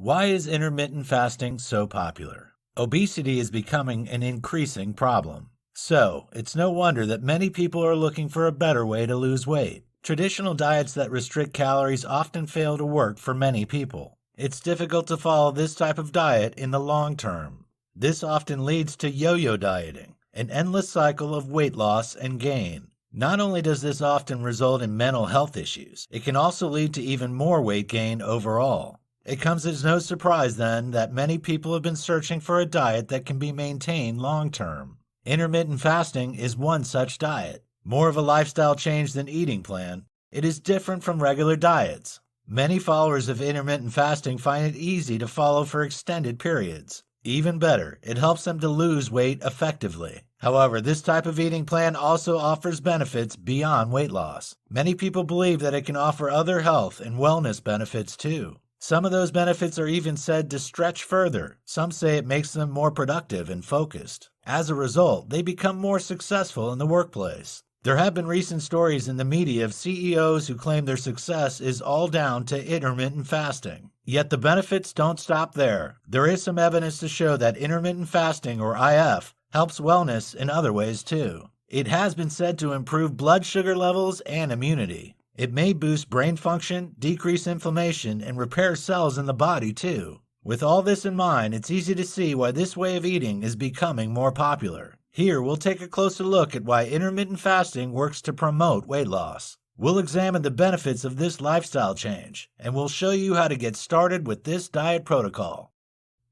Why is intermittent fasting so popular? Obesity is becoming an increasing problem. So, it's no wonder that many people are looking for a better way to lose weight. Traditional diets that restrict calories often fail to work for many people. It's difficult to follow this type of diet in the long term. This often leads to yo-yo dieting, an endless cycle of weight loss and gain. Not only does this often result in mental health issues, it can also lead to even more weight gain overall. It comes as no surprise then that many people have been searching for a diet that can be maintained long term. Intermittent fasting is one such diet. More of a lifestyle change than eating plan, it is different from regular diets. Many followers of intermittent fasting find it easy to follow for extended periods. Even better, it helps them to lose weight effectively. However, this type of eating plan also offers benefits beyond weight loss. Many people believe that it can offer other health and wellness benefits too. Some of those benefits are even said to stretch further. Some say it makes them more productive and focused. As a result, they become more successful in the workplace. There have been recent stories in the media of CEOs who claim their success is all down to intermittent fasting. Yet the benefits don't stop there. There is some evidence to show that intermittent fasting, or IF, helps wellness in other ways too. It has been said to improve blood sugar levels and immunity. It may boost brain function, decrease inflammation, and repair cells in the body too. With all this in mind, it's easy to see why this way of eating is becoming more popular. Here, we'll take a closer look at why intermittent fasting works to promote weight loss. We'll examine the benefits of this lifestyle change, and we'll show you how to get started with this diet protocol.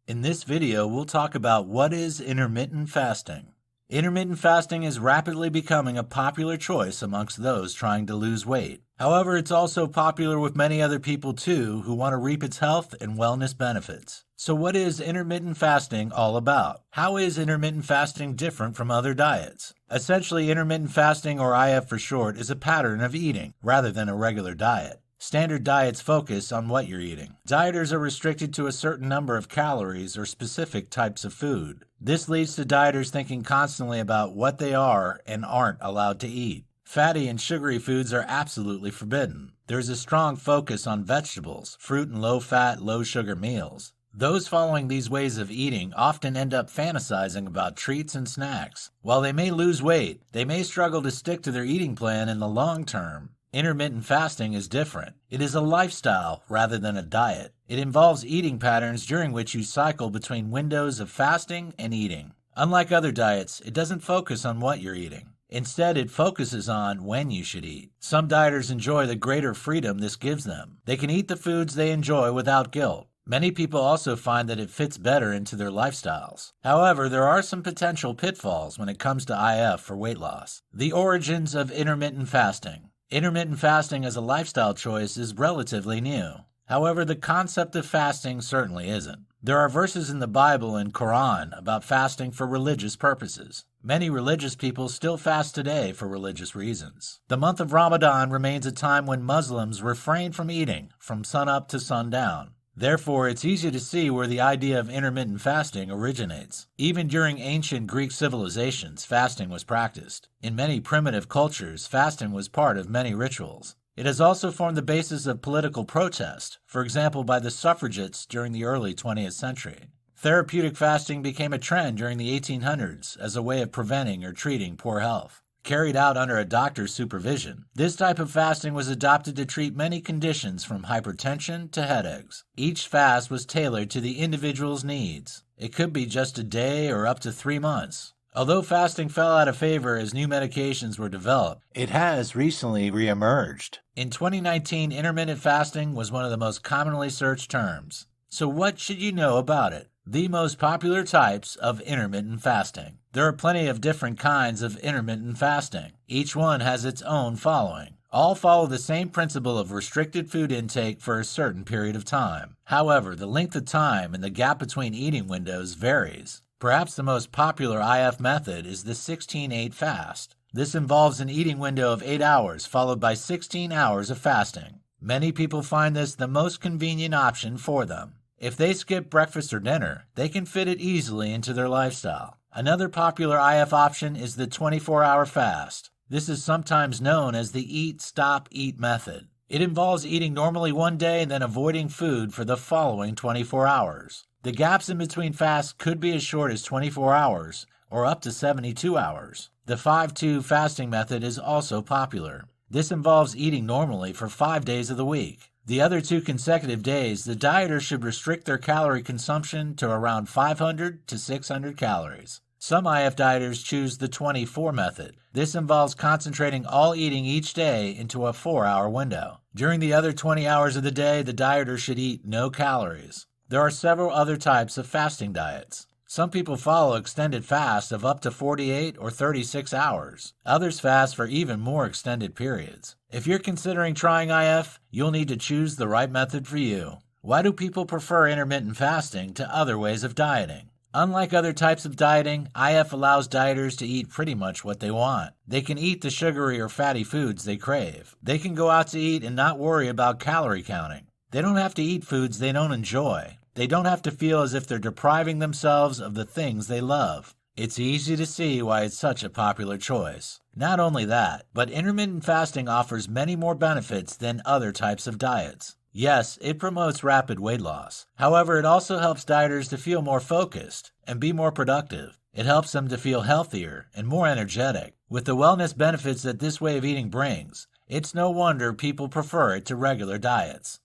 In this video, we'll talk about what is intermittent fasting. Intermittent fasting is rapidly becoming a popular choice amongst those trying to lose weight. However, it's also popular with many other people too who want to reap its health and wellness benefits. So what is intermittent fasting all about? How is intermittent fasting different from other diets? Essentially, intermittent fasting, or IF for short, is a pattern of eating rather than a regular diet. Standard diets focus on what you're eating. Dieters are restricted to a certain number of calories or specific types of food. This leads to dieters thinking constantly about what they are and aren't allowed to eat. Fatty and sugary foods are absolutely forbidden. There's a strong focus on vegetables, fruit and low-fat, low-sugar meals. Those following these ways of eating often end up fantasizing about treats and snacks. While they may lose weight, they may struggle to stick to their eating plan in the long term. Intermittent fasting is different. It is a lifestyle rather than a diet. It involves eating patterns during which you cycle between windows of fasting and eating. Unlike other diets, it doesn't focus on what you're eating. Instead, it focuses on when you should eat. Some dieters enjoy the greater freedom this gives them. They can eat the foods they enjoy without guilt. Many people also find that it fits better into their lifestyles. However, there are some potential pitfalls when it comes to IF for weight loss. The origins of intermittent fasting. Intermittent fasting as a lifestyle choice is relatively new. However, the concept of fasting certainly isn't. There are verses in the Bible and Quran about fasting for religious purposes. Many religious people still fast today for religious reasons. The month of Ramadan remains a time when Muslims refrain from eating from sunup to sundown. Therefore, it's easy to see where the idea of intermittent fasting originates. Even during ancient Greek civilizations, fasting was practiced. In many primitive cultures, fasting was part of many rituals. It has also formed the basis of political protest, for example by the suffragettes during the early 20th century. Therapeutic fasting became a trend during the 1800s as a way of preventing or treating poor health. Carried out under a doctor's supervision, this type of fasting was adopted to treat many conditions from hypertension to headaches. Each fast was tailored to the individual's needs. It could be just a day or up to 3 months. Although fasting fell out of favor as new medications were developed, it has recently reemerged. In 2019, intermittent fasting was one of the most commonly searched terms. So what should you know about it? The most popular types of intermittent fasting. There are plenty of different kinds of intermittent fasting. Each one has its own following. All follow the same principle of restricted food intake for a certain period of time. However, the length of time and the gap between eating windows varies. Perhaps the most popular IF method is the 16-8 fast. This involves an eating window of 8 hours followed by 16 hours of fasting. Many people find this the most convenient option for them. If they skip breakfast or dinner, they can fit it easily into their lifestyle. Another popular IF option is the 24-hour fast. This is sometimes known as the eat, stop, eat method. It involves eating normally one day and then avoiding food for the following 24 hours. The gaps in between fasts could be as short as 24 hours or up to 72 hours. The 5-2 fasting method is also popular. This involves eating normally for 5 days of the week. The other 2 consecutive days, the dieter should restrict their calorie consumption to around 500 to 600 calories. Some IF dieters choose the 24 method. This involves concentrating all eating each day into a 4-hour window. During the other 20 hours of the day, the dieter should eat no calories. There are several other types of fasting diets. Some people follow extended fasts of up to 48 or 36 hours. Others fast for even more extended periods. If you're considering trying IF, you'll need to choose the right method for you. Why do people prefer intermittent fasting to other ways of dieting? Unlike other types of dieting, IF allows dieters to eat pretty much what they want. They can eat the sugary or fatty foods they crave. They can go out to eat and not worry about calorie counting. They don't have to eat foods they don't enjoy. They don't have to feel as if they're depriving themselves of the things they love. It's easy to see why it's such a popular choice. Not only that, but intermittent fasting offers many more benefits than other types of diets. Yes, it promotes rapid weight loss. However, it also helps dieters to feel more focused and be more productive. It helps them to feel healthier and more energetic. With the wellness benefits that this way of eating brings, it's no wonder people prefer it to regular diets.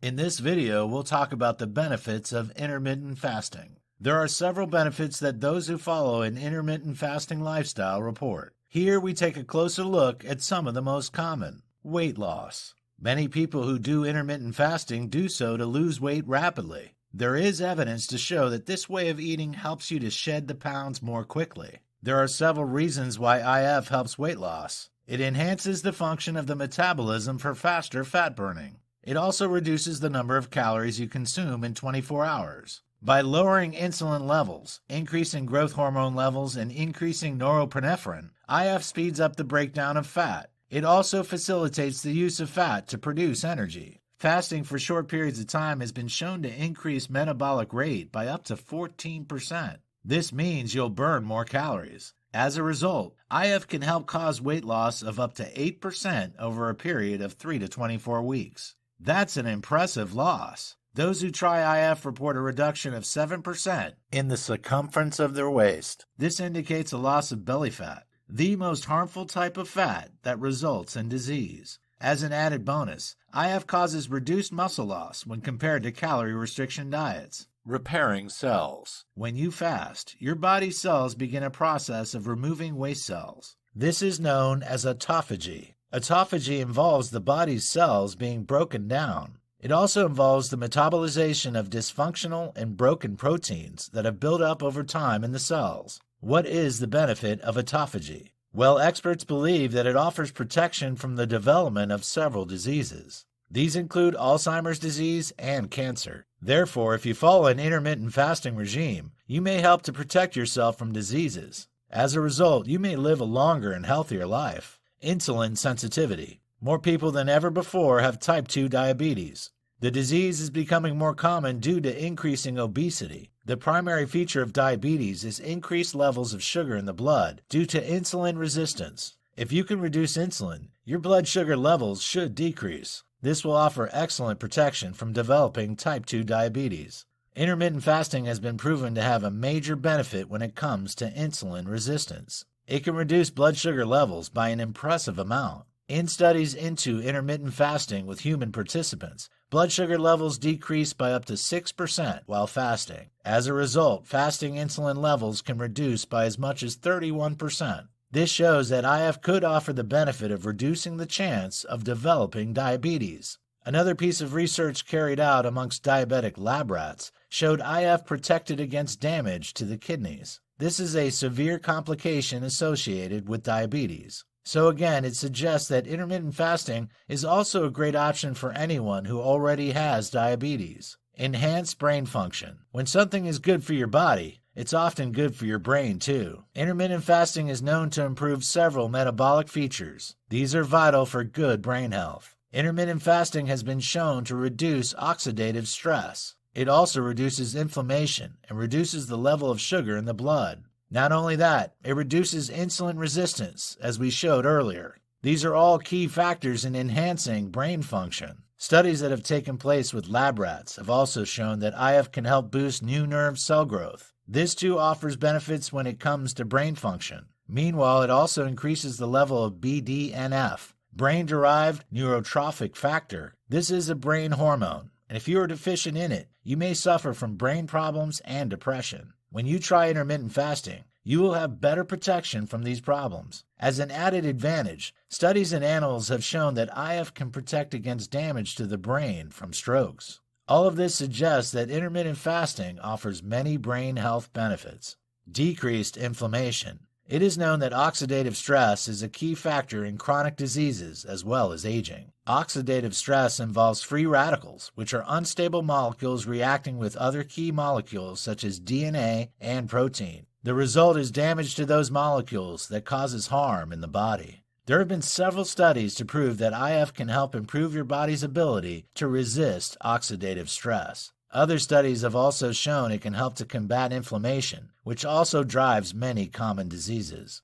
In this video, we'll talk about the benefits of intermittent fasting. There are several benefits that those who follow an intermittent fasting lifestyle report. Here we take a closer look at some of the most common. Weight loss. Many people who do intermittent fasting do so to lose weight rapidly. There is evidence to show that this way of eating helps you to shed the pounds more quickly. There are several reasons why IF helps weight loss. It enhances the function of the metabolism for faster fat burning. It also reduces the number of calories you consume in 24 hours. By lowering insulin levels, increasing growth hormone levels, and increasing norepinephrine, IF speeds up the breakdown of fat. It also facilitates the use of fat to produce energy. Fasting for short periods of time has been shown to increase metabolic rate by up to 14%. This means you'll burn more calories. As a result, IF can help cause weight loss of up to 8% over a period of 3 to 24 weeks. That's an impressive loss. Those who try IF report a reduction of 7% in the circumference of their waist. This indicates a loss of belly fat, the most harmful type of fat that results in disease. As an added bonus, IF causes reduced muscle loss when compared to calorie restriction diets. Repairing cells. When you fast, your body's cells begin a process of removing waste cells. This is known as autophagy. Autophagy involves the body's cells being broken down. It also involves the metabolization of dysfunctional and broken proteins that have built up over time in the cells. What is the benefit of autophagy? Well, experts believe that it offers protection from the development of several diseases. These include Alzheimer's disease and cancer. Therefore, if you follow an intermittent fasting regime, you may help to protect yourself from diseases. As a result, you may live a longer and healthier life. Insulin sensitivity. More people than ever before have type 2 diabetes. The disease is becoming more common due to increasing obesity. The primary feature of diabetes is increased levels of sugar in the blood due to insulin resistance. If you can reduce insulin, your blood sugar levels should decrease. This will offer excellent protection from developing type 2 diabetes. Intermittent fasting has been proven to have a major benefit when it comes to insulin resistance. It can reduce blood sugar levels by an impressive amount. In studies into intermittent fasting with human participants, blood sugar levels decreased by up to 6% while fasting. As a result, fasting insulin levels can reduce by as much as 31%. This shows that IF could offer the benefit of reducing the chance of developing diabetes. Another piece of research carried out amongst diabetic lab rats showed IF protected against damage to the kidneys. This is a severe complication associated with diabetes. So again, it suggests that intermittent fasting is also a great option for anyone who already has diabetes. Enhanced brain function. When something is good for your body, it's often good for your brain too. Intermittent fasting is known to improve several metabolic features. These are vital for good brain health. Intermittent fasting has been shown to reduce oxidative stress. It also reduces inflammation and reduces the level of sugar in the blood. Not only that, it reduces insulin resistance, as we showed earlier. These are all key factors in enhancing brain function. Studies that have taken place with lab rats have also shown that IF can help boost new nerve cell growth. This too offers benefits when it comes to brain function. Meanwhile, it also increases the level of BDNF, brain-derived neurotrophic factor. This is a brain hormone, and if you are deficient in it, you may suffer from brain problems and depression. When you try intermittent fasting, you will have better protection from these problems. As an added advantage, studies in animals have shown that IF can protect against damage to the brain from strokes. All of this suggests that intermittent fasting offers many brain health benefits. Decreased inflammation. It is known that oxidative stress is a key factor in chronic diseases as well as aging. Oxidative stress involves free radicals, which are unstable molecules reacting with other key molecules such as DNA and protein. The result is damage to those molecules that causes harm in the body. There have been several studies to prove that IF can help improve your body's ability to resist oxidative stress. Other studies have also shown it can help to combat inflammation, which also drives many common diseases.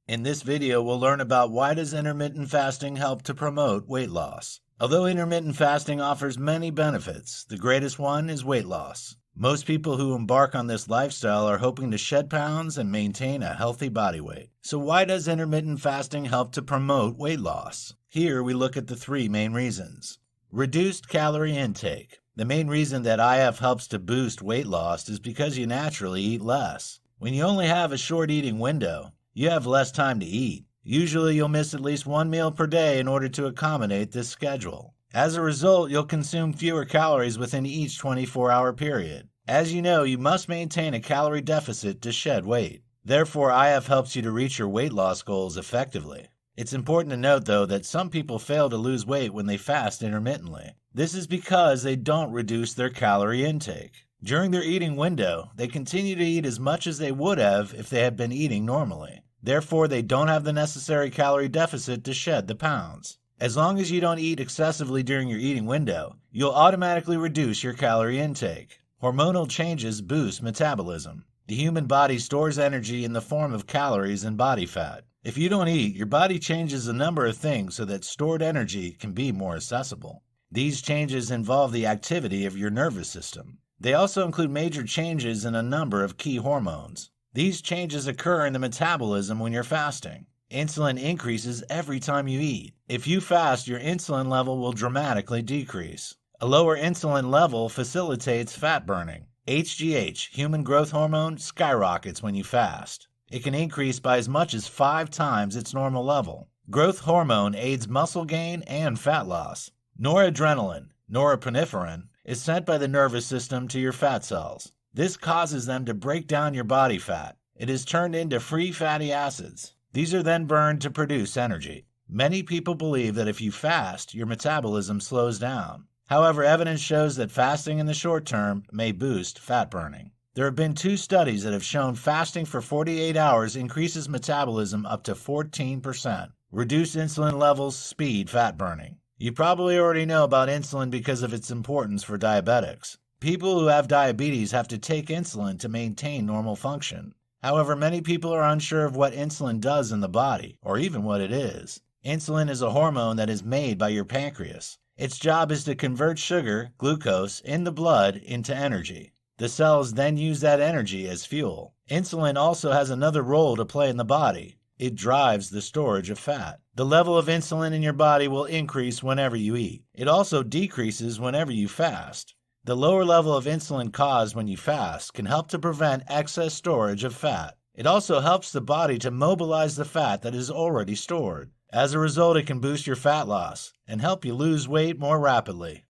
In this video, we'll learn about why does intermittent fasting help to promote weight loss. Although intermittent fasting offers many benefits, the greatest one is weight loss. Most people who embark on this lifestyle are hoping to shed pounds and maintain a healthy body weight. So why does intermittent fasting help to promote weight loss? Here we look at the three main reasons. Reduced calorie intake. The main reason that IF helps to boost weight loss is because you naturally eat less. When you only have a short eating window, you have less time to eat. Usually you'll miss at least one meal per day in order to accommodate this schedule. As a result, you'll consume fewer calories within each 24-hour period. As you know, you must maintain a calorie deficit to shed weight. Therefore, IF helps you to reach your weight loss goals effectively. It's important to note, though, that some people fail to lose weight when they fast intermittently. This is because they don't reduce their calorie intake. During their eating window, they continue to eat as much as they would have if they had been eating normally. Therefore, they don't have the necessary calorie deficit to shed the pounds. As long as you don't eat excessively during your eating window, you'll automatically reduce your calorie intake. Hormonal changes boost metabolism. The human body stores energy in the form of calories and body fat. If you don't eat, your body changes a number of things so that stored energy can be more accessible. These changes involve the activity of your nervous system. They also include major changes in a number of key hormones. These changes occur in the metabolism when you're fasting. Insulin increases every time you eat. If you fast, your insulin level will dramatically decrease. A lower insulin level facilitates fat burning. HGH, human growth hormone, skyrockets when you fast. It can increase by as much as 5 times its normal level. Growth hormone aids muscle gain and fat loss. Noradrenaline, norepinephrine, is sent by the nervous system to your fat cells. This causes them to break down your body fat. It is turned into free fatty acids. These are then burned to produce energy. Many people believe that if you fast, your metabolism slows down. However, evidence shows that fasting in the short term may boost fat burning. There have been 2 studies that have shown fasting for 48 hours increases metabolism up to 14%. Reduced insulin levels speed fat burning. You probably already know about insulin because of its importance for diabetics. People who have diabetes have to take insulin to maintain normal function. However, many people are unsure of what insulin does in the body, or even what it is. Insulin is a hormone that is made by your pancreas. Its job is to convert sugar, glucose, in the blood into energy. The cells then use that energy as fuel. Insulin also has another role to play in the body. It drives the storage of fat. The level of insulin in your body will increase whenever you eat. It also decreases whenever you fast. The lower level of insulin caused when you fast can help to prevent excess storage of fat. It also helps the body to mobilize the fat that is already stored. As a result, it can boost your fat loss and help you lose weight more rapidly.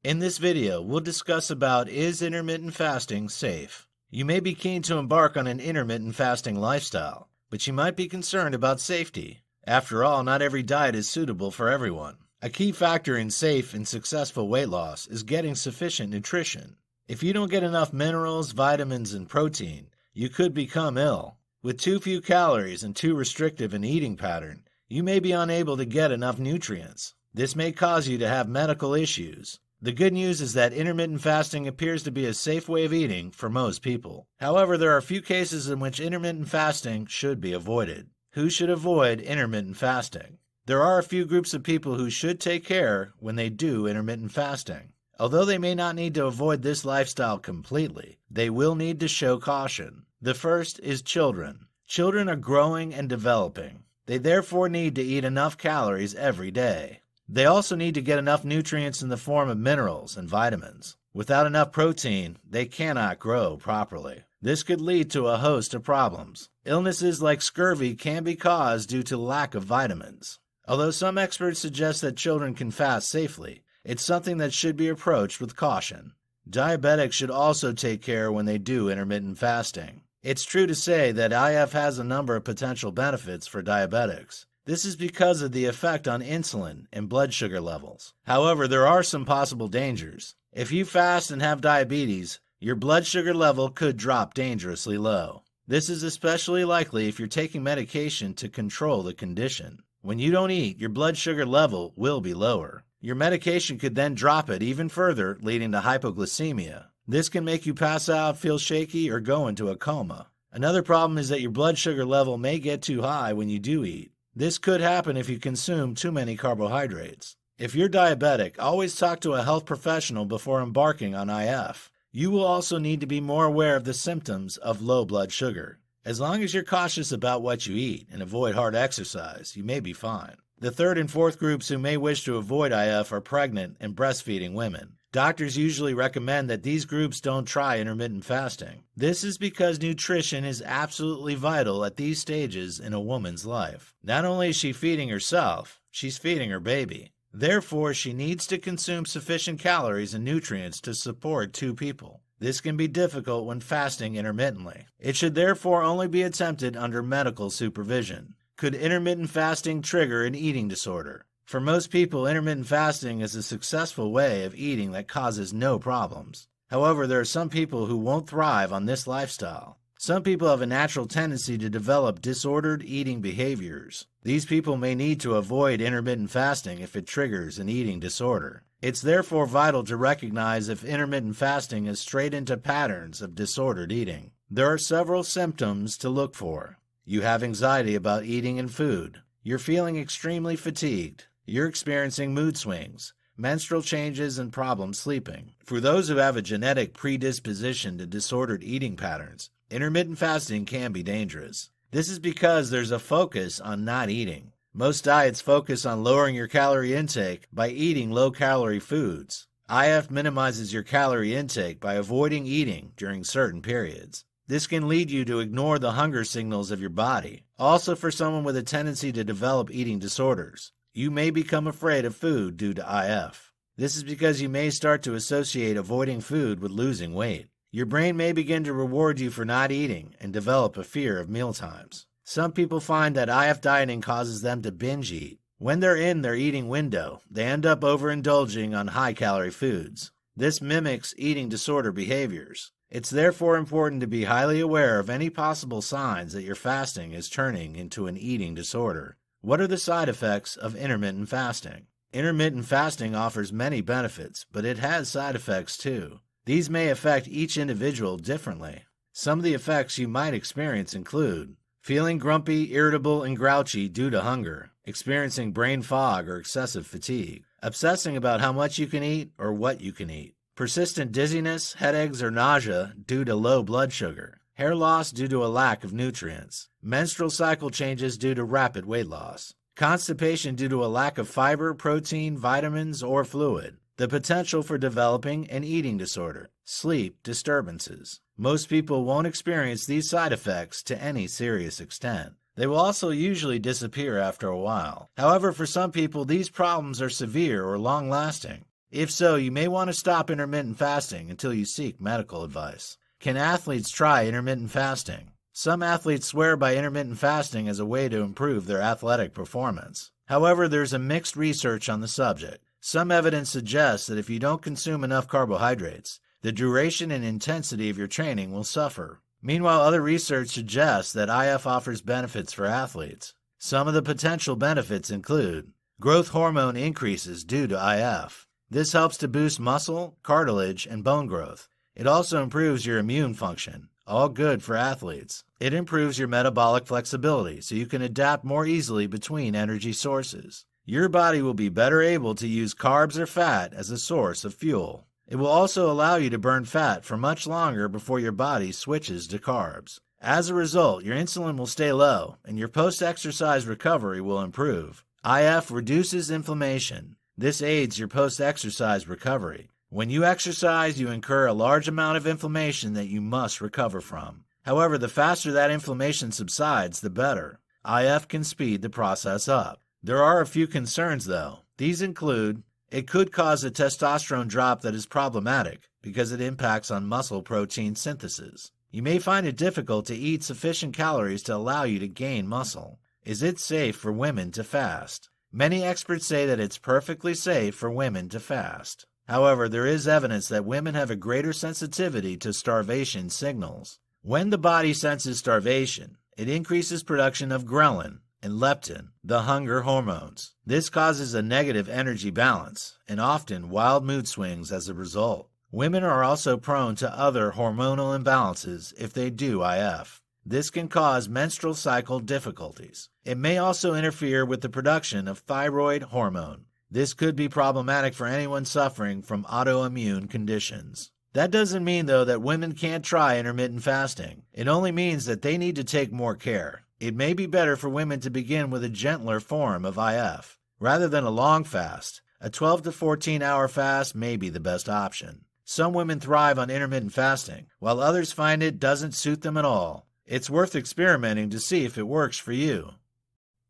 In this video, we'll discuss about is intermittent fasting safe? You may be keen to embark on an intermittent fasting lifestyle, but you might be concerned about safety. After all, not every diet is suitable for everyone. A key factor in safe and successful weight loss is getting sufficient nutrition. If you don't get enough minerals, vitamins, and protein, you could become ill. With too few calories and too restrictive an eating pattern, you may be unable to get enough nutrients. This may cause you to have medical issues. The good news is that intermittent fasting appears to be a safe way of eating for most people. However, there are a few cases in which intermittent fasting should be avoided. Who should avoid intermittent fasting? There are a few groups of people who should take care when they do intermittent fasting. Although they may not need to avoid this lifestyle completely, they will need to show caution. The first is children. Children are growing and developing. They therefore need to eat enough calories every day. They also need to get enough nutrients in the form of minerals and vitamins. Without enough protein, they cannot grow properly. This could lead to a host of problems. Illnesses like scurvy can be caused due to lack of vitamins. Although some experts suggest that children can fast safely, it's something that should be approached with caution. Diabetics should also take care when they do intermittent fasting. It's true to say that IF has a number of potential benefits for diabetics. This is because of the effect on insulin and blood sugar levels. However, there are some possible dangers. If you fast and have diabetes, your blood sugar level could drop dangerously low. This is especially likely if you're taking medication to control the condition. When you don't eat, your blood sugar level will be lower. Your medication could then drop it even further, leading to hypoglycemia. This can make you pass out, feel shaky, or go into a coma. Another problem is that your blood sugar level may get too high when you do eat. This could happen if you consume too many carbohydrates. If you're diabetic, always talk to a health professional before embarking on IF. You will also need to be more aware of the symptoms of low blood sugar. As long as you're cautious about what you eat and avoid hard exercise, you may be fine. The third and fourth groups who may wish to avoid IF are pregnant and breastfeeding women. Doctors usually recommend that these groups don't try intermittent fasting. This is because nutrition is absolutely vital at these stages in a woman's life. Not only is she feeding herself, she's feeding her baby. Therefore, she needs to consume sufficient calories and nutrients to support two people. This can be difficult when fasting intermittently. It should therefore only be attempted under medical supervision. Could intermittent fasting trigger an eating disorder? For most people, intermittent fasting is a successful way of eating that causes no problems. However, there are some people who won't thrive on this lifestyle. Some people have a natural tendency to develop disordered eating behaviors. These people may need to avoid intermittent fasting if it triggers an eating disorder. It's therefore vital to recognize if intermittent fasting is straight into patterns of disordered eating. There are several symptoms to look for. You have anxiety about eating and food. You're feeling extremely fatigued. You're experiencing mood swings, menstrual changes, and problems sleeping. For those who have a genetic predisposition to disordered eating patterns, intermittent fasting can be dangerous. This is because there's a focus on not eating. Most diets focus on lowering your calorie intake by eating low-calorie foods. IF minimizes your calorie intake by avoiding eating during certain periods. This can lead you to ignore the hunger signals of your body. Also, for someone with a tendency to develop eating disorders, you may become afraid of food due to IF. This is because you may start to associate avoiding food with losing weight. Your brain may begin to reward you for not eating and develop a fear of mealtimes. Some people find that IF dieting causes them to binge eat. When they're in their eating window, they end up overindulging on high-calorie foods. This mimics eating disorder behaviors. It's therefore important to be highly aware of any possible signs that your fasting is turning into an eating disorder. What are the side effects of intermittent fasting? Intermittent fasting offers many benefits, but it has side effects too. These may affect each individual differently. Some of the effects you might experience include feeling grumpy, irritable, and grouchy due to hunger, experiencing brain fog or excessive fatigue, obsessing about how much you can eat or what you can eat, persistent dizziness, headaches, or nausea due to low blood sugar, hair loss due to a lack of nutrients, menstrual cycle changes due to rapid weight loss, constipation due to a lack of fiber, protein, vitamins, or fluid, the potential for developing an eating disorder, sleep disturbances. Most people won't experience these side effects to any serious extent. They will also usually disappear after a while. However, for some people, these problems are severe or long-lasting. If so, you may want to stop intermittent fasting until you seek medical advice. Can athletes try intermittent fasting? Some athletes swear by intermittent fasting as a way to improve their athletic performance. However, there's a mixed research on the subject. Some evidence suggests that if you don't consume enough carbohydrates, the duration and intensity of your training will suffer. Meanwhile, other research suggests that IF offers benefits for athletes. Some of the potential benefits include growth hormone increases due to IF. This helps to boost muscle, cartilage, and bone growth. It also improves your immune function. all good for athletes. It improves your metabolic flexibility so you can adapt more easily between energy sources. Your body will be better able to use carbs or fat as a source of fuel. It will also allow you to burn fat for much longer before your body switches to carbs. As a result, your insulin will stay low and your post-exercise recovery will improve. IF reduces inflammation. This aids your post-exercise recovery. When you exercise, you incur a large amount of inflammation that you must recover from. However, the faster that inflammation subsides, the better. IF can speed the process up. There are a few concerns, though. These include, it could cause a testosterone drop that is problematic because it impacts on muscle protein synthesis. You may find it difficult to eat sufficient calories to allow you to gain muscle. Is it safe for women to fast? Many experts say that it's perfectly safe for women to fast. However, there is evidence that women have a greater sensitivity to starvation signals. When the body senses starvation, it increases production of ghrelin and leptin, the hunger hormones. This causes a negative energy balance and often wild mood swings as a result. Women are also prone to other hormonal imbalances if they do IF. This can cause menstrual cycle difficulties. It may also interfere with the production of thyroid hormone. This could be problematic for anyone suffering from autoimmune conditions. That doesn't mean, though, that women can't try intermittent fasting. It only means that they need to take more care. It may be better for women to begin with a gentler form of IF. Rather than a long fast, a 12 to 14-hour fast may be the best option. Some women thrive on intermittent fasting, while others find it doesn't suit them at all. It's worth experimenting to see if it works for you.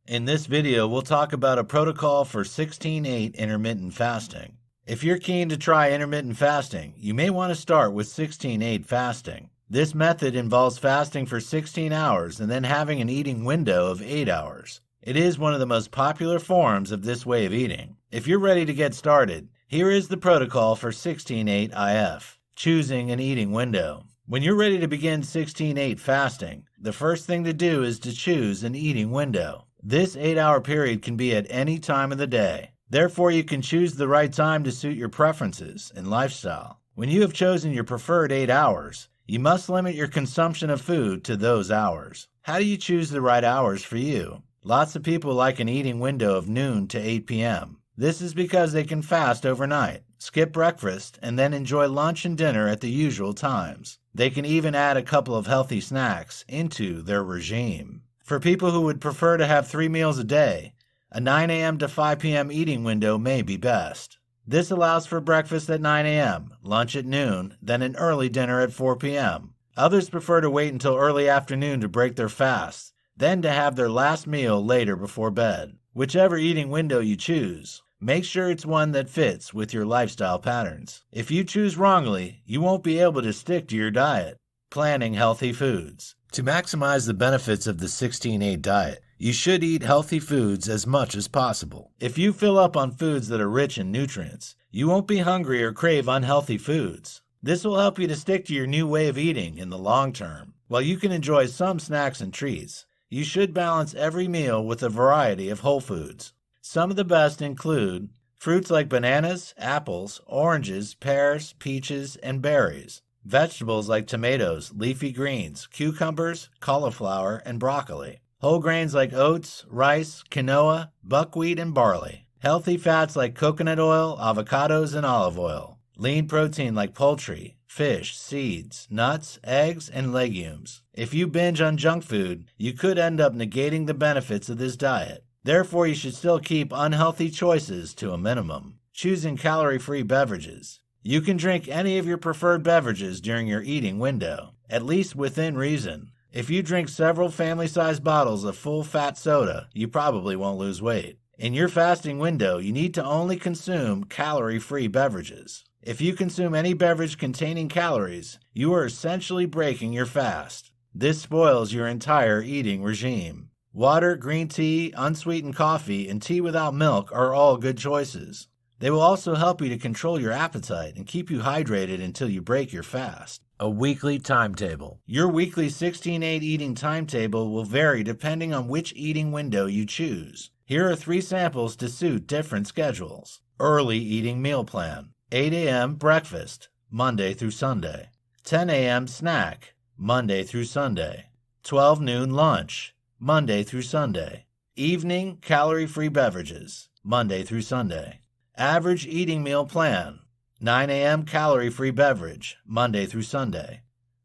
In this video, we'll talk about a protocol for 16-8 intermittent fasting. If you're keen to try intermittent fasting, you may want to start with 16-8 fasting. This method involves fasting for 16 hours and then having an eating window of 8 hours. It is one of the most popular forms of this way of eating. If you're ready to get started, here is the protocol for 16-8 IF. Choosing an eating window. When you're ready to begin 16-8 fasting, the first thing to do is to choose an eating window. This 8-hour period can be at any time of the day. Therefore, you can choose the right time to suit your preferences and lifestyle. When you have chosen your preferred 8 hours, you must limit your consumption of food to those hours. How do you choose the right hours for you? Lots of people like an eating window of noon to 8 p.m. This is because they can fast overnight, skip breakfast, and then enjoy lunch and dinner at the usual times. They can even add a couple of healthy snacks into their regime. For people who would prefer to have 3 meals a day, a 9 a.m. to 5 p.m. eating window may be best. This allows for breakfast at 9 a.m., lunch at noon, then an early dinner at 4 p.m. Others prefer to wait until early afternoon to break their fast, then to have their last meal later before bed. Whichever eating window you choose, make sure it's one that fits with your lifestyle patterns. If you choose wrongly, you won't be able to stick to your diet. Planning healthy foods. To maximize the benefits of the 16-8 diet, you should eat healthy foods as much as possible. If you fill up on foods that are rich in nutrients, you won't be hungry or crave unhealthy foods. This will help you to stick to your new way of eating in the long term. While you can enjoy some snacks and treats, you should balance every meal with a variety of whole foods. Some of the best include fruits like bananas, apples, oranges, pears, peaches, and berries. Vegetables like tomatoes, leafy greens, cucumbers, cauliflower, and broccoli. Whole grains like oats, rice, quinoa, buckwheat, and barley. Healthy fats like coconut oil, avocados, and olive oil. Lean protein like poultry, fish, seeds, nuts, eggs, and legumes. If you binge on junk food, you could end up negating the benefits of this diet. Therefore, you should still keep unhealthy choices to a minimum. Choosing calorie-free beverages. You can drink any of your preferred beverages during your eating window, at least within reason. If you drink several family-sized bottles of full-fat soda, you probably won't lose weight. In your fasting window, you need to only consume calorie-free beverages. If you consume any beverage containing calories, you are essentially breaking your fast. This spoils your entire eating regime. Water, green tea, unsweetened coffee, and tea without milk are all good choices. They will also help you to control your appetite and keep you hydrated until you break your fast. A weekly timetable. Your weekly 16-8 eating timetable will vary depending on which eating window you choose. Here are 3 samples to suit different schedules. Early eating meal plan. 8 a.m. breakfast, Monday through Sunday. 10 a.m. snack, Monday through Sunday. 12 noon lunch, Monday through Sunday. Evening calorie-free beverages, Monday through Sunday. Average eating meal plan, 9 a.m. calorie-free beverage, Monday through Sunday.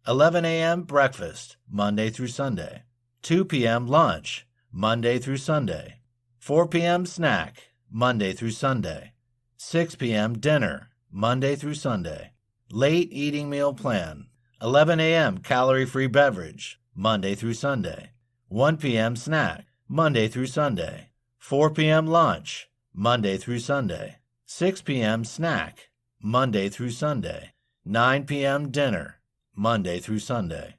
11 a.m. breakfast, Monday through Sunday. 2 p.m. lunch, Monday through Sunday. 4 p.m. snack, Monday through Sunday. 6 p.m. dinner, Monday through Sunday. Late eating meal plan, 11 a.m. calorie-free beverage, Monday through Sunday. 1 p.m. snack, Monday through Sunday. 4 p.m. lunch, Monday through Sunday. 6 p.m. snack, Monday through Sunday. 9 p.m. dinner, Monday through Sunday.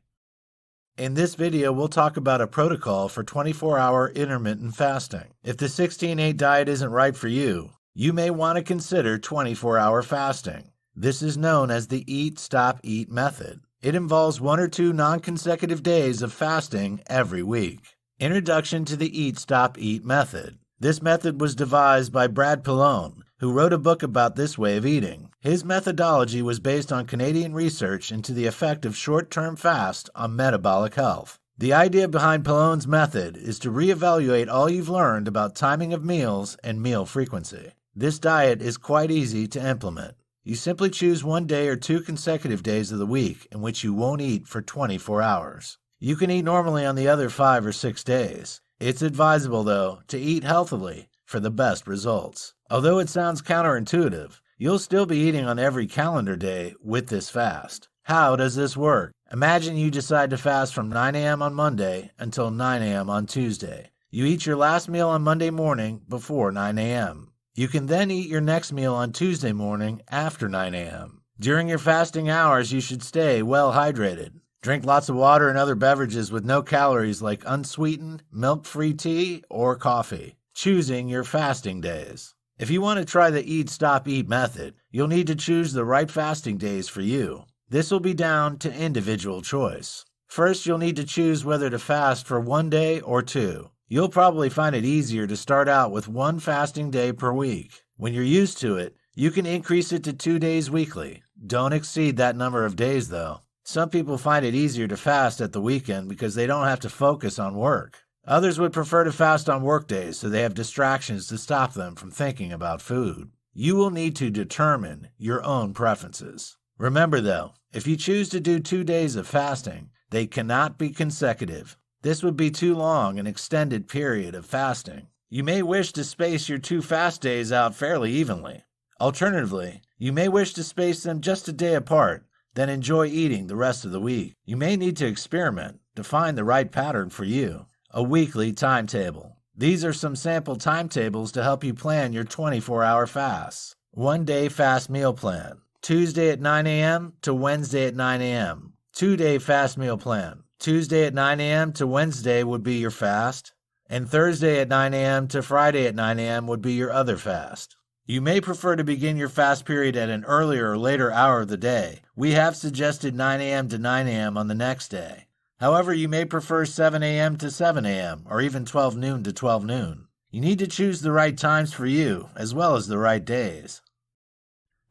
In this video, we'll talk about a protocol for 24-hour intermittent fasting. If the 16-8 diet isn't right for you, you may want to consider 24-hour fasting. This is known as the Eat, Stop, Eat method. It involves 1 or 2 non-consecutive days of fasting every week. Introduction to the Eat, Stop, Eat method. This method was devised by Brad Pallone, who wrote a book about this way of eating. His methodology was based on Canadian research into the effect of short-term fast on metabolic health. The idea behind Pallone's method is to reevaluate all you've learned about timing of meals and meal frequency. This diet is quite easy to implement. You simply choose 1 day or 2 consecutive days of the week in which you won't eat for 24 hours. You can eat normally on the other 5 or 6 days. It's advisable, though, to eat healthily for the best results. Although it sounds counterintuitive, you'll still be eating on every calendar day with this fast. How does this work? Imagine you decide to fast from 9 a.m. on Monday until 9 a.m. on Tuesday. You eat your last meal on Monday morning before 9 a.m. You can then eat your next meal on Tuesday morning after 9 a.m. During your fasting hours, you should stay well hydrated. Drink lots of water and other beverages with no calories like unsweetened, milk-free tea or coffee. Choosing your fasting days. If you want to try the Eat, Stop, Eat method, you'll need to choose the right fasting days for you. This will be down to individual choice. First, you'll need to choose whether to fast for 1 day or 2. You'll probably find it easier to start out with 1 fasting day per week. When you're used to it, you can increase it to 2 days weekly. Don't exceed that number of days, though. Some people find it easier to fast at the weekend because they don't have to focus on work. Others would prefer to fast on work days so they have distractions to stop them from thinking about food. You will need to determine your own preferences. Remember, though, if you choose to do 2 days of fasting, they cannot be consecutive. This would be too long an extended period of fasting. You may wish to space your 2 fast days out fairly evenly. Alternatively, you may wish to space them just a day apart, then enjoy eating the rest of the week. You may need to experiment to find the right pattern for you. A weekly timetable. These are some sample timetables to help you plan your 24-hour fasts. 1 day fast meal plan. Tuesday at 9 a.m. to Wednesday at 9 a.m. 2 day fast meal plan. Tuesday at 9 a.m. to Wednesday would be your fast, and Thursday at 9 a.m. to Friday at 9 a.m. would be your other fast. You may prefer to begin your fast period at an earlier or later hour of the day. We have suggested 9 a.m. to 9 a.m. on the next day. However, you may prefer 7 a.m. to 7 a.m. or even 12 noon to 12 noon. You need to choose the right times for you as well as the right days.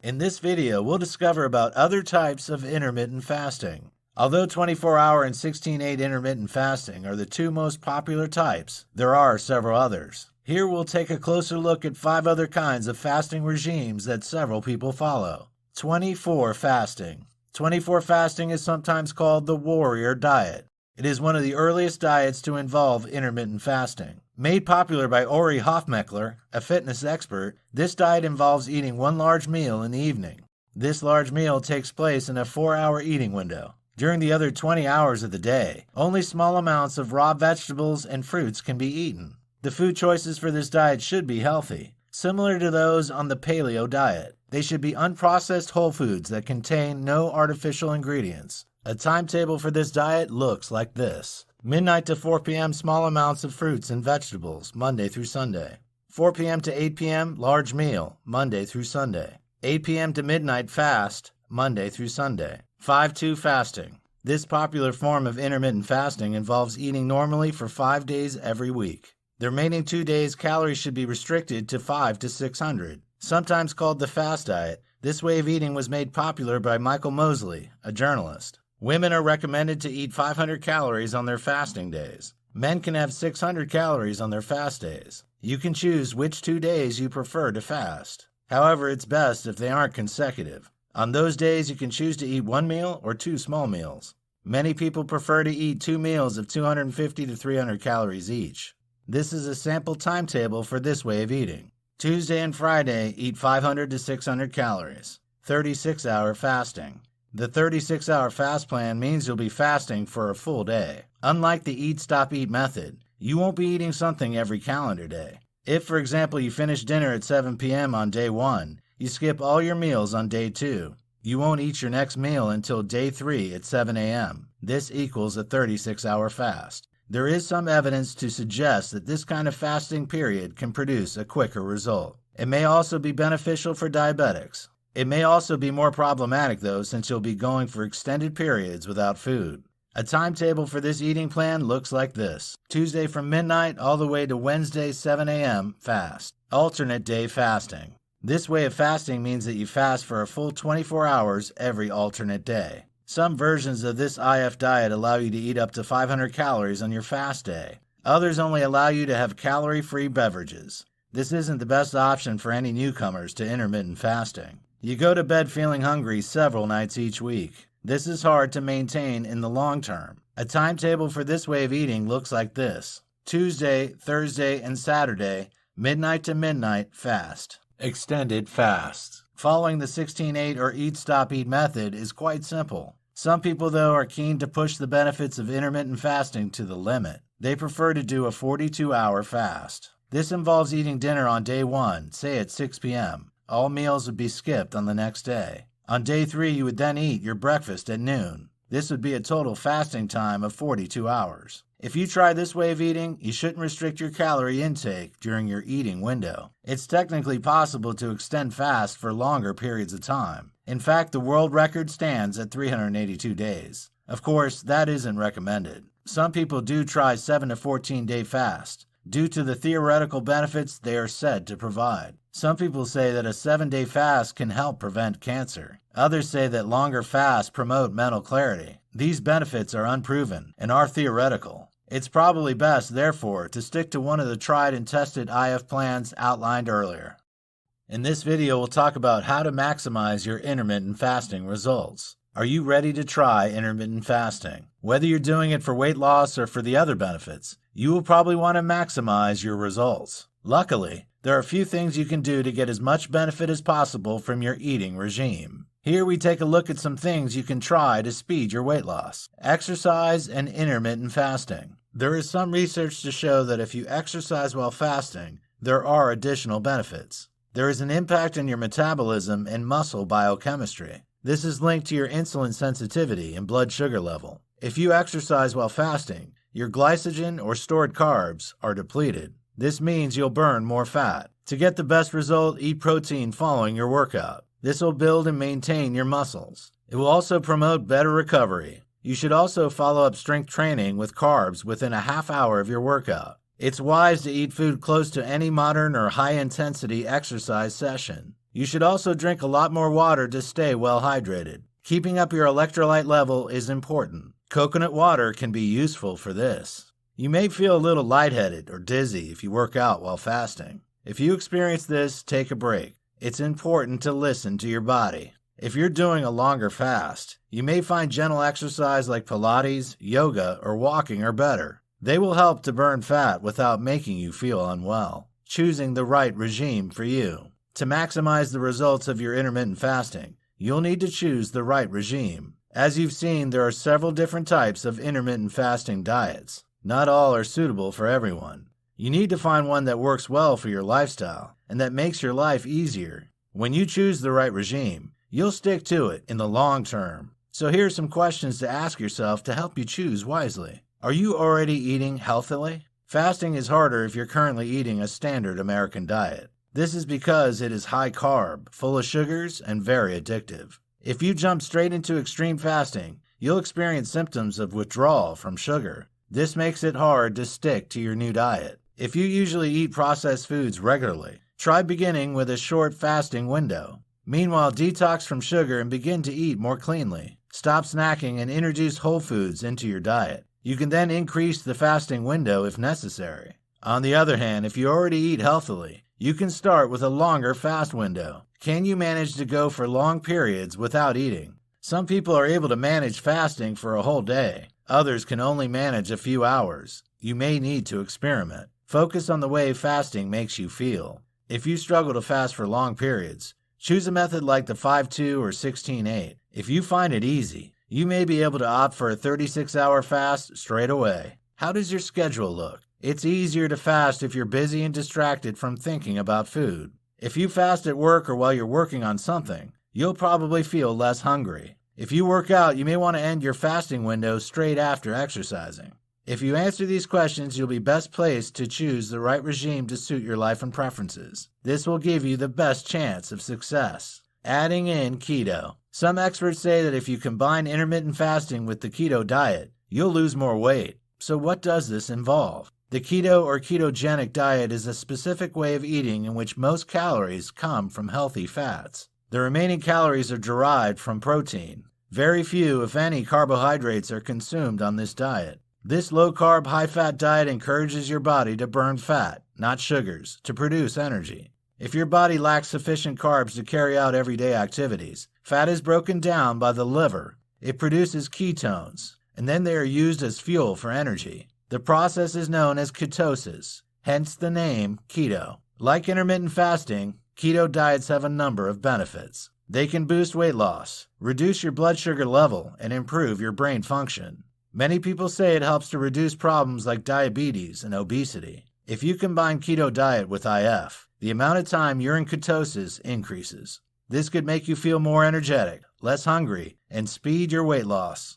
In this video, we'll discover about other types of intermittent fasting. Although 24-hour and 16-8 intermittent fasting are the 2 most popular types, there are several others. Here we'll take a closer look at 5 other kinds of fasting regimes that several people follow. 24 fasting. 24 fasting is sometimes called the warrior diet. It is one of the earliest diets to involve intermittent fasting. Made popular by Ori Hofmeckler, a fitness expert, this diet involves eating 1 large meal in the evening. This large meal takes place in a 4-hour eating window. During the other 20 hours of the day, only small amounts of raw vegetables and fruits can be eaten. The food choices for this diet should be healthy, similar to those on the paleo diet. They should be unprocessed whole foods that contain no artificial ingredients. A timetable for this diet looks like this. Midnight to 4 p.m. small amounts of fruits and vegetables, Monday through Sunday. 4 p.m. to 8 p.m. large meal, Monday through Sunday. 8 p.m. to midnight fast, Monday through Sunday. 5-2 fasting. This popular form of intermittent fasting involves eating normally for 5 days every week. The remaining 2 days, calories should be restricted to 500 to 600. Sometimes called the fast diet, this way of eating was made popular by Michael Mosley, a journalist. Women are recommended to eat 500 calories on their fasting days. Men can have 600 calories on their fast days. You can choose which 2 days you prefer to fast. However, it's best if they aren't consecutive. On those days, you can choose to eat 1 meal or 2 small meals. Many people prefer to eat 2 meals of 250 to 300 calories each. This is a sample timetable for this way of eating. Tuesday and Friday, eat 500 to 600 calories. 36-hour fasting. The 36-hour fast plan means you'll be fasting for a full day. Unlike the eat, stop, eat method, you won't be eating something every calendar day. If, for example, you finish dinner at 7 p.m. on day 1, you skip all your meals on day 2. You won't eat your next meal until day 3 at 7 a.m. This equals a 36-hour fast. There is some evidence to suggest that this kind of fasting period can produce a quicker result. It may also be beneficial for diabetics. It may also be more problematic though, since you'll be going for extended periods without food. A timetable for this eating plan looks like this. Tuesday from midnight all the way to Wednesday 7 a.m. fast. Alternate day fasting. This way of fasting means that you fast for a full 24 hours every alternate day. Some versions of this IF diet allow you to eat up to 500 calories on your fast day. Others only allow you to have calorie-free beverages. This isn't the best option for any newcomers to intermittent fasting. You go to bed feeling hungry several nights each week. This is hard to maintain in the long term. A timetable for this way of eating looks like this. Tuesday, Thursday, and Saturday, midnight to midnight, fast. Extended fast. Following the 16-8 or eat, stop, eat method is quite simple. Some people, though, are keen to push the benefits of intermittent fasting to the limit. They prefer to do a 42-hour fast. This involves eating dinner on day 1, say at 6 p.m. All meals would be skipped on the next day. On day 3, you would then eat your breakfast at noon. This would be a total fasting time of 42 hours. If you try this way of eating, you shouldn't restrict your calorie intake during your eating window. It's technically possible to extend fast for longer periods of time. In fact, the world record stands at 382 days. Of course, that isn't recommended. Some people do try 7 to 14-day fast, due to the theoretical benefits they are said to provide. Some people say that a 7-day fast can help prevent cancer. Others say that longer fasts promote mental clarity. These benefits are unproven and are theoretical. It's probably best, therefore, to stick to one of the tried and tested IF plans outlined earlier. In this video, we'll talk about how to maximize your intermittent fasting results. Are you ready to try intermittent fasting? Whether you're doing it for weight loss or for the other benefits, you will probably want to maximize your results. Luckily, there are a few things you can do to get as much benefit as possible from your eating regime. Here we take a look at some things you can try to speed your weight loss. Exercise and intermittent fasting. There is some research to show that if you exercise while fasting, there are additional benefits. There is an impact on your metabolism and muscle biochemistry. This is linked to your insulin sensitivity and blood sugar level. If you exercise while fasting, your glycogen or stored carbs are depleted. This means you'll burn more fat. To get the best result, eat protein following your workout. This will build and maintain your muscles. It will also promote better recovery. You should also follow up strength training with carbs within a half hour of your workout. It's wise to eat food close to any modern or high-intensity exercise session. You should also drink a lot more water to stay well hydrated. Keeping up your electrolyte level is important. Coconut water can be useful for this. You may feel a little lightheaded or dizzy if you work out while fasting. If you experience this, take a break. It's important to listen to your body. If you're doing a longer fast, you may find gentle exercise like Pilates, yoga, or walking are better. They will help to burn fat without making you feel unwell. Choosing the right regime for you. To maximize the results of your intermittent fasting, you'll need to choose the right regime. As you've seen, there are several different types of intermittent fasting diets. Not all are suitable for everyone. You need to find one that works well for your lifestyle and that makes your life easier. When you choose the right regime, you'll stick to it in the long term. So here are some questions to ask yourself to help you choose wisely. Are you already eating healthily? Fasting is harder if you're currently eating a standard American diet. This is because it is high carb, full of sugars, and very addictive. If you jump straight into extreme fasting, you'll experience symptoms of withdrawal from sugar. This makes it hard to stick to your new diet. If you usually eat processed foods regularly, try beginning with a short fasting window. Meanwhile, detox from sugar and begin to eat more cleanly. Stop snacking and introduce whole foods into your diet. You can then increase the fasting window if necessary. On the other hand, if you already eat healthily, you can start with a longer fast window. Can you manage to go for long periods without eating? Some people are able to manage fasting for a whole day. Others can only manage a few hours. You may need to experiment. Focus on the way fasting makes you feel. If you struggle to fast for long periods, choose a method like the 5-2 or 16-8. If you find it easy, you may be able to opt for a 36-hour fast straight away. How does your schedule look? It's easier to fast if you're busy and distracted from thinking about food. If you fast at work or while you're working on something, you'll probably feel less hungry. If you work out, you may want to end your fasting window straight after exercising. If you answer these questions, you'll be best placed to choose the right regime to suit your life and preferences. This will give you the best chance of success. Adding in keto. Some experts say that if you combine intermittent fasting with the keto diet, you'll lose more weight. So what does this involve? The keto or ketogenic diet is a specific way of eating in which most calories come from healthy fats. The remaining calories are derived from protein. Very few, if any, carbohydrates are consumed on this diet. This low-carb, high-fat diet encourages your body to burn fat, not sugars, to produce energy. If your body lacks sufficient carbs to carry out everyday activities, fat is broken down by the liver. It produces ketones, and then they are used as fuel for energy. The process is known as ketosis, hence the name keto. Like intermittent fasting, keto diets have a number of benefits. They can boost weight loss, reduce your blood sugar level, and improve your brain function. Many people say it helps to reduce problems like diabetes and obesity. If you combine keto diet with IF, the amount of time you're in ketosis increases. This could make you feel more energetic, less hungry, and speed your weight loss.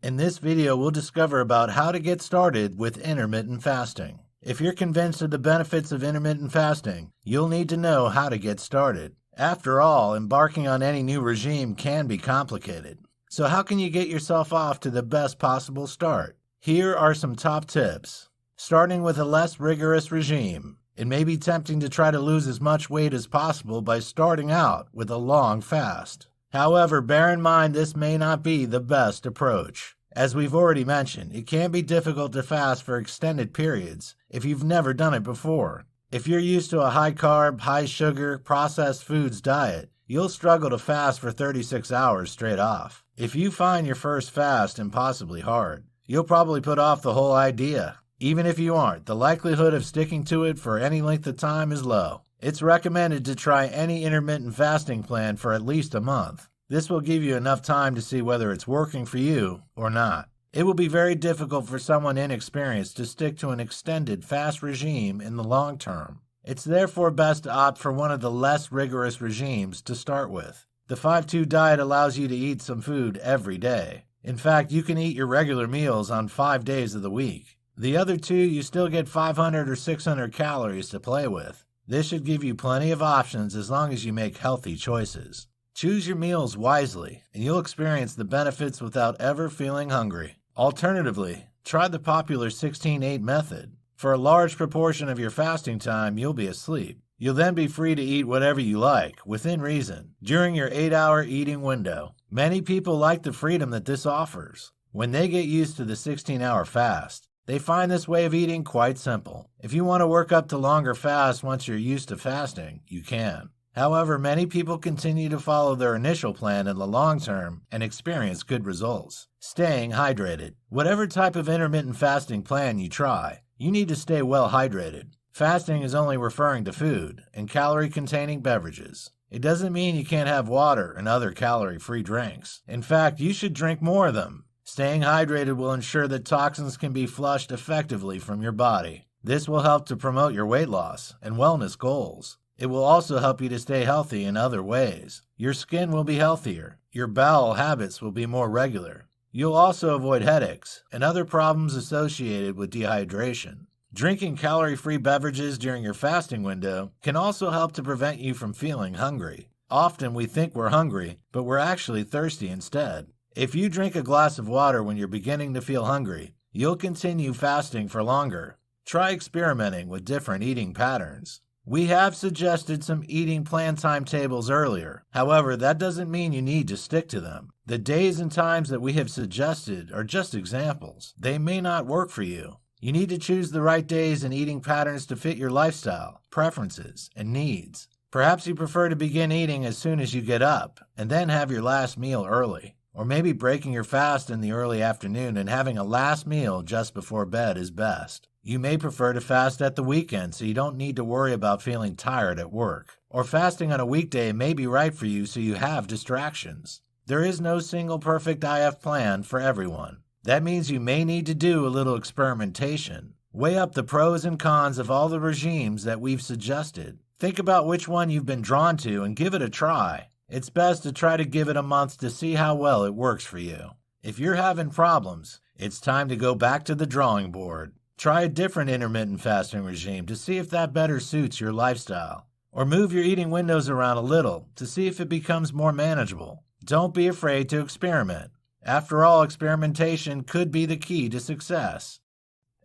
In this video, we'll discover about how to get started with intermittent fasting. If you're convinced of the benefits of intermittent fasting, you'll need to know how to get started. After all, embarking on any new regime can be complicated. So how can you get yourself off to the best possible start? Here are some top tips. Starting with a less rigorous regime. It may be tempting to try to lose as much weight as possible by starting out with a long fast. However, bear in mind this may not be the best approach. As we've already mentioned, it can be difficult to fast for extended periods if you've never done it before. If you're used to a high-carb, high-sugar, processed foods diet, you'll struggle to fast for 36 hours straight off. If you find your first fast impossibly hard, you'll probably put off the whole idea. Even if you aren't, the likelihood of sticking to it for any length of time is low. It's recommended to try any intermittent fasting plan for at least a month. This will give you enough time to see whether it's working for you or not. It will be very difficult for someone inexperienced to stick to an extended fast regime in the long term. It's therefore best to opt for one of the less rigorous regimes to start with. The 5-2 diet allows you to eat some food every day. In fact, you can eat your regular meals on 5 days of the week. The other 2, you still get 500 or 600 calories to play with. This should give you plenty of options as long as you make healthy choices. Choose your meals wisely, and you'll experience the benefits without ever feeling hungry. Alternatively, try the popular 16-8 method. For a large proportion of your fasting time, you'll be asleep. You'll then be free to eat whatever you like, within reason, during your 8-hour eating window. Many people like the freedom that this offers. When they get used to the 16-hour fast, they find this way of eating quite simple. If you want to work up to longer fasts once you're used to fasting, you can. However, many people continue to follow their initial plan in the long term and experience good results. Staying hydrated. Whatever type of intermittent fasting plan you try, you need to stay well hydrated. Fasting is only referring to food and calorie-containing beverages. It doesn't mean you can't have water and other calorie-free drinks. In fact, you should drink more of them. Staying hydrated will ensure that toxins can be flushed effectively from your body. This will help to promote your weight loss and wellness goals. It will also help you to stay healthy in other ways. Your skin will be healthier. Your bowel habits will be more regular. You'll also avoid headaches and other problems associated with dehydration. Drinking calorie-free beverages during your fasting window can also help to prevent you from feeling hungry. Often we think we're hungry, but we're actually thirsty instead. If you drink a glass of water when you're beginning to feel hungry, you'll continue fasting for longer. Try experimenting with different eating patterns. We have suggested some eating plan timetables earlier. However, that doesn't mean you need to stick to them. The days and times that we have suggested are just examples. They may not work for you. You need to choose the right days and eating patterns to fit your lifestyle, preferences, and needs. Perhaps you prefer to begin eating as soon as you get up, and then have your last meal early. Or maybe breaking your fast in the early afternoon and having a last meal just before bed is best. You may prefer to fast at the weekend so you don't need to worry about feeling tired at work. Or fasting on a weekday may be right for you so you have distractions. There is no single perfect IF plan for everyone. That means you may need to do a little experimentation. Weigh up the pros and cons of all the regimes that we've suggested. Think about which one you've been drawn to and give it a try. It's best to try to give it a month to see how well it works for you. If you're having problems, it's time to go back to the drawing board. Try a different intermittent fasting regime to see if that better suits your lifestyle. Or move your eating windows around a little to see if it becomes more manageable. Don't be afraid to experiment. After all, experimentation could be the key to success.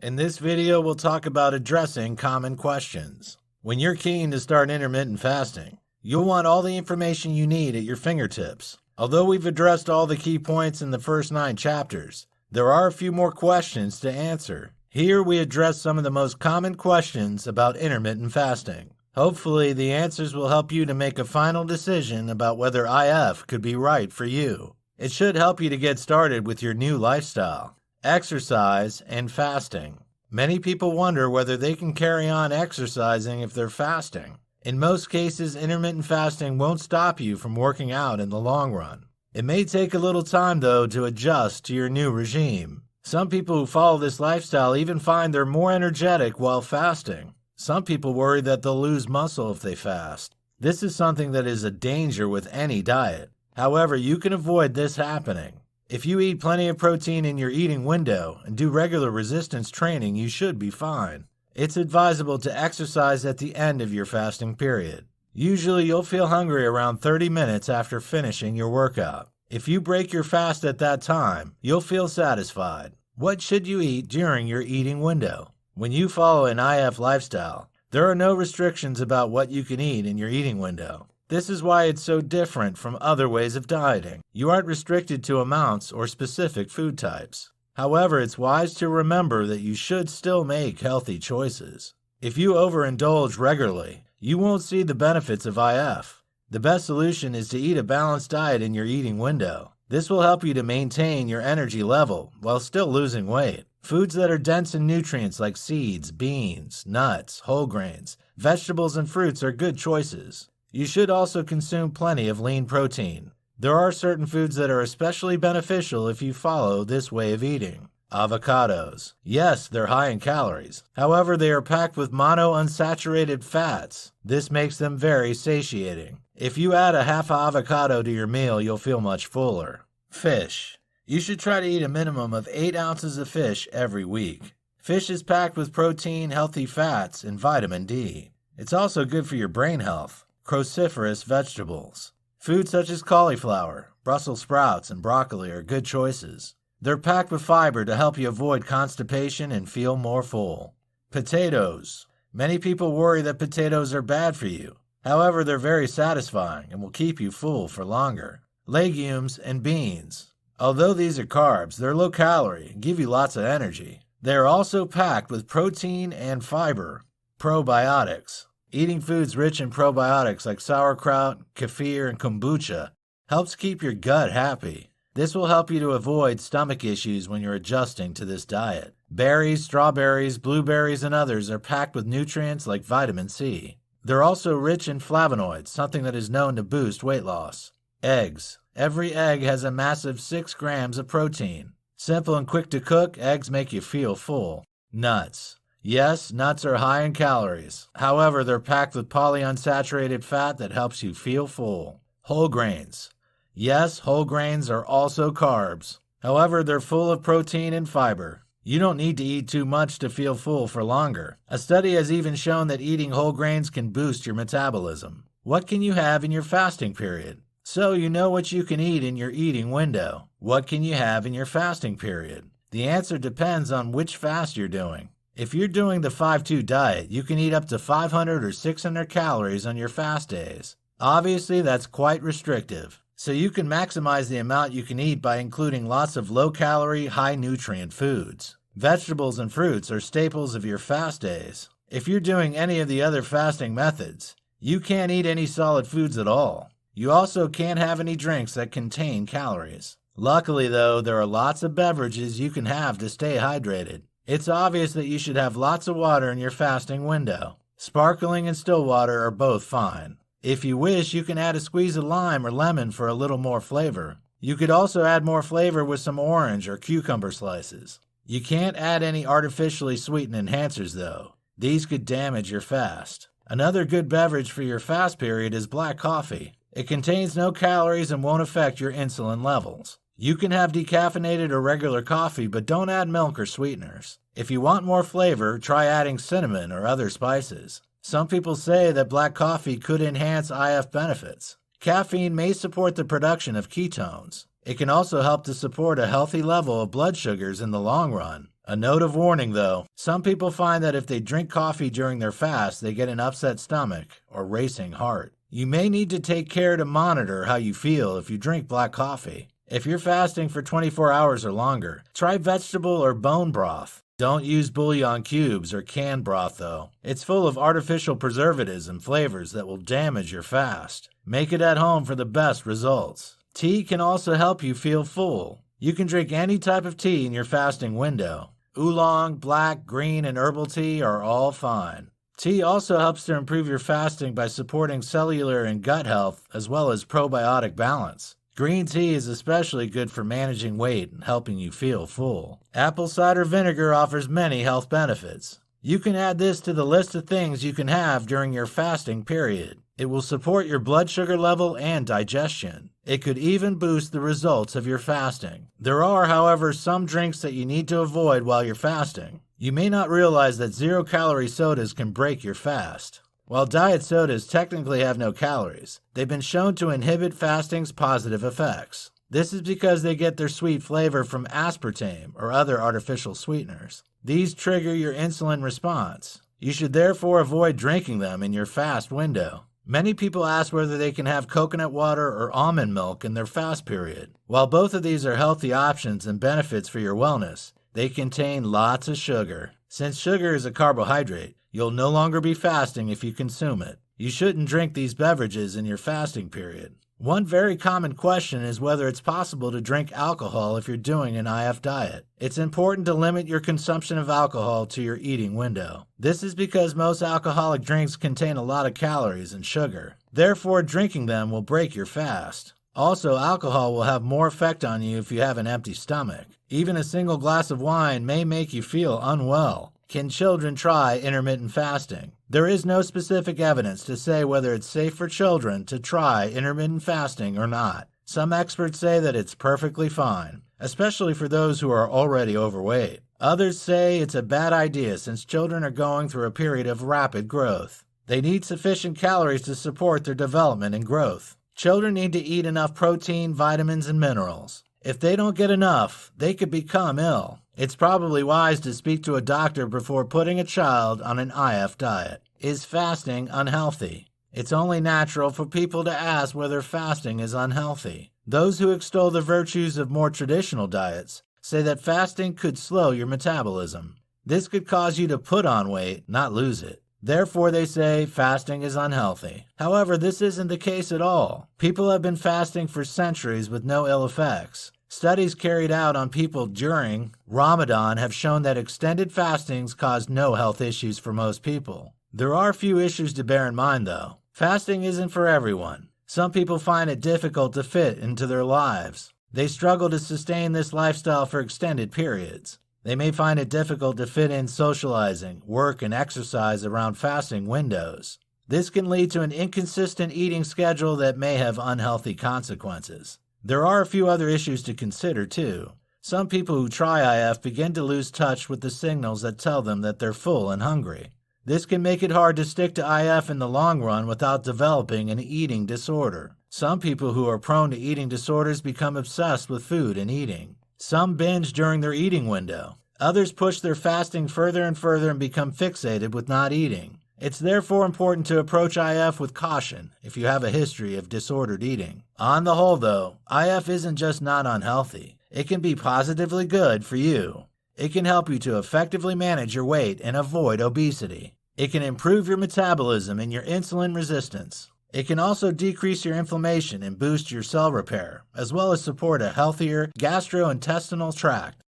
In this video, we'll talk about addressing common questions. When you're keen to start intermittent fasting, you'll want all the information you need at your fingertips. Although we've addressed all the key points in the first 9 chapters, there are a few more questions to answer. Here we address some of the most common questions about intermittent fasting. Hopefully, the answers will help you to make a final decision about whether IF could be right for you. It should help you to get started with your new lifestyle, exercise, and fasting. Many people wonder whether they can carry on exercising if they're fasting. In most cases, intermittent fasting won't stop you from working out in the long run. It may take a little time, though, to adjust to your new regime. Some people who follow this lifestyle even find they're more energetic while fasting. Some people worry that they'll lose muscle if they fast. This is something that is a danger with any diet. However, you can avoid this happening. If you eat plenty of protein in your eating window and do regular resistance training, you should be fine. It's advisable to exercise at the end of your fasting period. Usually, you'll feel hungry around 30 minutes after finishing your workout. If you break your fast at that time, you'll feel satisfied. What should you eat during your eating window? When you follow an IF lifestyle, there are no restrictions about what you can eat in your eating window. This is why it's so different from other ways of dieting. You aren't restricted to amounts or specific food types. However, it's wise to remember that you should still make healthy choices. If you overindulge regularly, you won't see the benefits of IF. The best solution is to eat a balanced diet in your eating window. This will help you to maintain your energy level while still losing weight. Foods that are dense in nutrients like seeds, beans, nuts, whole grains, vegetables, and fruits are good choices. You should also consume plenty of lean protein. There are certain foods that are especially beneficial if you follow this way of eating. Avocados. Yes, they're high in calories. However, they are packed with monounsaturated fats. This makes them very satiating. If you add a half avocado to your meal, you'll feel much fuller. Fish. You should try to eat a minimum of 8 ounces of fish every week. Fish is packed with protein, healthy fats, and vitamin D. It's also good for your brain health. Cruciferous vegetables. Foods such as cauliflower, Brussels sprouts, and broccoli are good choices. They're packed with fiber to help you avoid constipation and feel more full. Potatoes. Many people worry that potatoes are bad for you. However, they're very satisfying and will keep you full for longer. Legumes and beans. Although these are carbs, they're low calorie and give you lots of energy. They are also packed with protein and fiber. Probiotics. Eating foods rich in probiotics like sauerkraut, kefir, and kombucha helps keep your gut happy. This will help you to avoid stomach issues when you're adjusting to this diet. Berries, strawberries, blueberries, and others are packed with nutrients like vitamin C. They're also rich in flavonoids, something that is known to boost weight loss. Eggs. Every egg has a massive 6 grams of protein. Simple and quick to cook, eggs make you feel full. Nuts. Yes, nuts are high in calories. However, they're packed with polyunsaturated fat that helps you feel full. Whole grains. Yes, whole grains are also carbs. However, they're full of protein and fiber. You don't need to eat too much to feel full for longer. A study has even shown that eating whole grains can boost your metabolism. What can you have in your fasting period? So you know what you can eat in your eating window. What can you have in your fasting period? The answer depends on which fast you're doing. If you're doing the 5-2 diet, you can eat up to 500 or 600 calories on your fast days. Obviously, that's quite restrictive, so you can maximize the amount you can eat by including lots of low-calorie, high-nutrient foods. Vegetables and fruits are staples of your fast days. If you're doing any of the other fasting methods, you can't eat any solid foods at all. You also can't have any drinks that contain calories. Luckily, though, there are lots of beverages you can have to stay hydrated. It's obvious that you should have lots of water in your fasting window. Sparkling and still water are both fine. If you wish, you can add a squeeze of lime or lemon for a little more flavor. You could also add more flavor with some orange or cucumber slices. You can't add any artificially sweetened enhancers, though. These could damage your fast. Another good beverage for your fast period is black coffee. It contains no calories and won't affect your insulin levels. You can have decaffeinated or regular coffee, but don't add milk or sweeteners. If you want more flavor, try adding cinnamon or other spices. Some people say that black coffee could enhance IF benefits. Caffeine may support the production of ketones. It can also help to support a healthy level of blood sugars in the long run. A note of warning, though, some people find that if they drink coffee during their fast, they get an upset stomach or racing heart. You may need to take care to monitor how you feel if you drink black coffee. If you're fasting for 24 hours or longer, try vegetable or bone broth. Don't use bouillon cubes or canned broth, though. It's full of artificial preservatives and flavors that will damage your fast. Make it at home for the best results. Tea can also help you feel full. You can drink any type of tea in your fasting window. Oolong, black, green, and herbal tea are all fine. Tea also helps to improve your fasting by supporting cellular and gut health as well as probiotic balance. Green tea is especially good for managing weight and helping you feel full. Apple cider vinegar offers many health benefits. You can add this to the list of things you can have during your fasting period. It will support your blood sugar level and digestion. It could even boost the results of your fasting. There are, however, some drinks that you need to avoid while you're fasting. You may not realize that zero-calorie sodas can break your fast. While diet sodas technically have no calories, they've been shown to inhibit fasting's positive effects. This is because they get their sweet flavor from aspartame or other artificial sweeteners. These trigger your insulin response. You should therefore avoid drinking them in your fast window. Many people ask whether they can have coconut water or almond milk in their fast period. While both of these are healthy options and benefits for your wellness, they contain lots of sugar. Since sugar is a carbohydrate, you'll no longer be fasting if you consume it. You shouldn't drink these beverages in your fasting period. One very common question is whether it's possible to drink alcohol if you're doing an IF diet. It's important to limit your consumption of alcohol to your eating window. This is because most alcoholic drinks contain a lot of calories and sugar. Therefore, drinking them will break your fast. Also, alcohol will have more effect on you if you have an empty stomach. Even a single glass of wine may make you feel unwell. Can children try intermittent fasting? There is no specific evidence to say whether it's safe for children to try intermittent fasting or not. Some experts say that it's perfectly fine, especially for those who are already overweight. Others say it's a bad idea since children are going through a period of rapid growth. They need sufficient calories to support their development and growth. Children need to eat enough protein, vitamins, and minerals. If they don't get enough, they could become ill. It's probably wise to speak to a doctor before putting a child on an IF diet. Is fasting unhealthy? It's only natural for people to ask whether fasting is unhealthy. Those who extol the virtues of more traditional diets say that fasting could slow your metabolism. This could cause you to put on weight, not lose it. Therefore, they say fasting is unhealthy. However, this isn't the case at all. People have been fasting for centuries with no ill effects. Studies carried out on people during Ramadan have shown that extended fastings cause no health issues for most people. There are a few issues to bear in mind, though. Fasting isn't for everyone. Some people find it difficult to fit into their lives. They struggle to sustain this lifestyle for extended periods. They may find it difficult to fit in socializing, work, and exercise around fasting windows. This can lead to an inconsistent eating schedule that may have unhealthy consequences. There are a few other issues to consider, too. Some people who try IF begin to lose touch with the signals that tell them that they're full and hungry. This can make it hard to stick to IF in the long run without developing an eating disorder. Some people who are prone to eating disorders become obsessed with food and eating. Some binge during their eating window. Others push their fasting further and further and become fixated with not eating. It's therefore important to approach IF with caution if you have a history of disordered eating. On the whole, though, IF isn't just not unhealthy. It can be positively good for you. It can help you to effectively manage your weight and avoid obesity. It can improve your metabolism and your insulin resistance. It can also decrease your inflammation and boost your cell repair, as well as support a healthier gastrointestinal tract.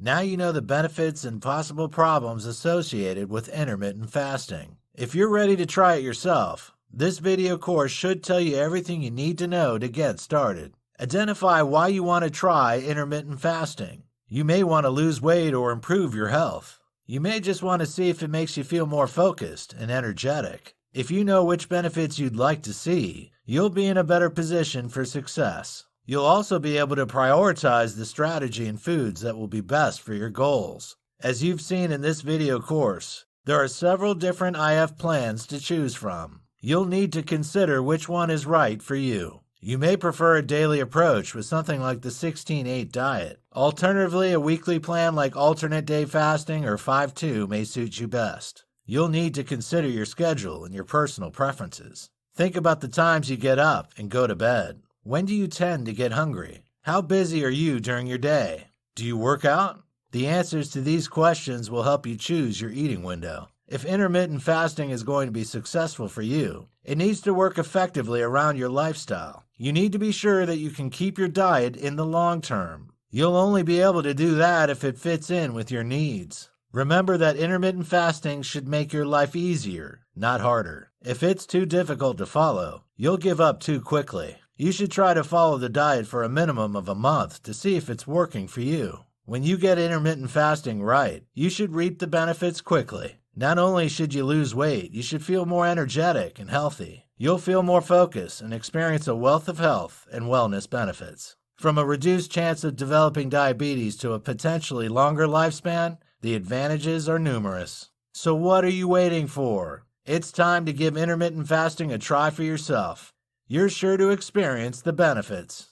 Now you know the benefits and possible problems associated with intermittent fasting. If you're ready to try it yourself, this video course should tell you everything you need to know to get started. Identify why you want to try intermittent fasting. You may want to lose weight or improve your health. You may just want to see if it makes you feel more focused and energetic. If you know which benefits you'd like to see, you'll be in a better position for success. You'll also be able to prioritize the strategy and foods that will be best for your goals. As you've seen in this video course, there are several different IF plans to choose from. You'll need to consider which one is right for you. You may prefer a daily approach with something like the 16-8 diet. Alternatively, a weekly plan like alternate day fasting or 5-2 may suit you best. You'll need to consider your schedule and your personal preferences. Think about the times you get up and go to bed. When do you tend to get hungry? How busy are you during your day? Do you work out? The answers to these questions will help you choose your eating window. If intermittent fasting is going to be successful for you, it needs to work effectively around your lifestyle. You need to be sure that you can keep your diet in the long term. You'll only be able to do that if it fits in with your needs. Remember that intermittent fasting should make your life easier, not harder. If it's too difficult to follow, you'll give up too quickly. You should try to follow the diet for a minimum of a month to see if it's working for you. When you get intermittent fasting right, you should reap the benefits quickly. Not only should you lose weight, you should feel more energetic and healthy. You'll feel more focused and experience a wealth of health and wellness benefits. From a reduced chance of developing diabetes to a potentially longer lifespan, the advantages are numerous. So what are you waiting for? It's time to give intermittent fasting a try for yourself. You're sure to experience the benefits.